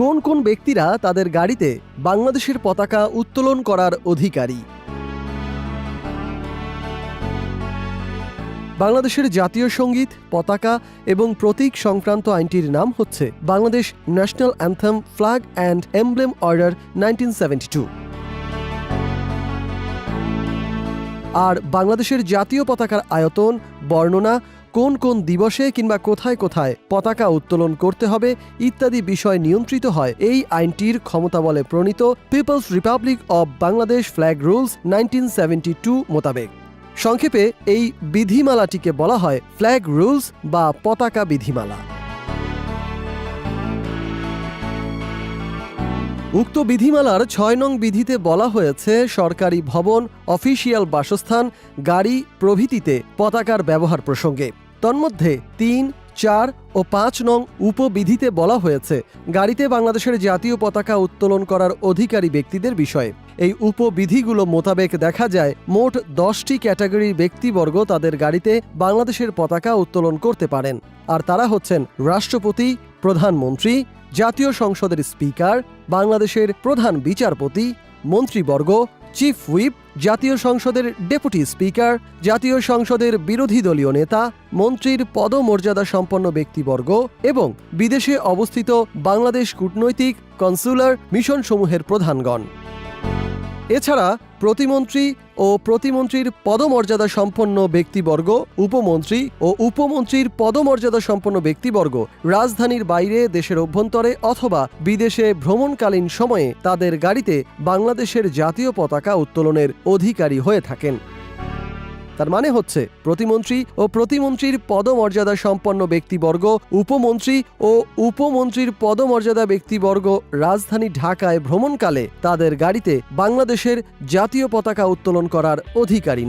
কোন কোন ব্যক্তিরা তাদের গাড়িতে বাংলাদেশের পতাকা উত্তোলন করার অধিকারী? বাংলাদেশের জাতীয় সঙ্গীত, পতাকা এবং প্রতীক সংক্রান্ত আইনটির নাম হচ্ছে Bangladesh national anthem, flag and emblem order 1972। আর বাংলাদেশের জাতীয় পতাকার আয়তন, বর্ণনা, কোন কোন দিবসে কিংবা কোথায় কোথায় পতাকা উত্তোলন করতে হবে ইত্যাদি বিষয় নিয়ন্ত্রিত হয় এই আইনটির ক্ষমতাবলে প্রণীত People's Republic of Bangladesh flag rules 1972 মোতাবেক। সংক্ষেপে এই বিধিমালাটিকে বলা হয় ফ্ল্যাগ রুলস বা পতাকা বিধিমালা। উক্ত বিধিমালার ৬ নং বিধিতে বলা হয়েছে সরকারি ভবন, অফিসিয়াল বাসস্থান, গাড়ি প্রভৃতিতে পতাকার ব্যবহার প্রসঙ্গে। তন্মধ্যে ৩, ৪ ও ৫ নং উপবিধিতে বলা হয়েছে গাড়িতে বাংলাদেশের জাতীয় পতাকা উত্তোলন করার অধিকারী ব্যক্তিদের বিষয়ে। এই উপবিধিগুলো মোতাবেক দেখা যায় মোট 10টি ক্যাটাগরির ব্যক্তিবর্গ তাদের গাড়িতে বাংলাদেশের পতাকা উত্তোলন করতে পারেন। আর তারা হচ্ছেন রাষ্ট্রপতি, প্রধানমন্ত্রী, জাতীয় সংসদের স্পিকার, বাংলাদেশের প্রধান বিচারপতি, মন্ত্রীবর্গ, চিফ হুইপ, জাতীয় সংসদের ডেপুটি স্পিকার, জাতীয় সংসদের বিরোধী দলীয় নেতা, মন্ত্রীর পদমর্যাদা সম্পন্ন ব্যক্তিবর্গ এবং বিদেশে অবস্থিত বাংলাদেশ কূটনৈতিক, কনসুলার মিশনসমূহের প্রধানগণ। এছাড়া প্রতিমন্ত্রী ও প্রতিমন্ত্রীর পদমর্যাদা সম্পন্ন ব্যক্তিবর্গ, উপমন্ত্রী ও উপমন্ত্রীর পদমর্যাদা সম্পন্ন ব্যক্তিবর্গ রাজধানীর বাইরে, দেশের অভ্যন্তরে অথবা বিদেশে ভ্রমণকালীন সময়ে তাদের গাড়িতে বাংলাদেশের জাতীয় পতাকা উত্তোলনের অধিকারী হয়ে থাকেন। তার মানে হচ্ছে প্রতিমন্ত্রী ও প্রতিমন্ত্রীর পদমর্যাদা সম্পন্ন ব্যক্তিবর্গ, উপমন্ত্রী ও উপমন্ত্রীর পদমর্যাদা ব্যক্তিবর্গ রাজধানী ঢাকায় ভ্রমণকালে তাদের গাড়িতে বাংলাদেশের জাতীয় পতাকা উত্তোলন করার অধিকারী।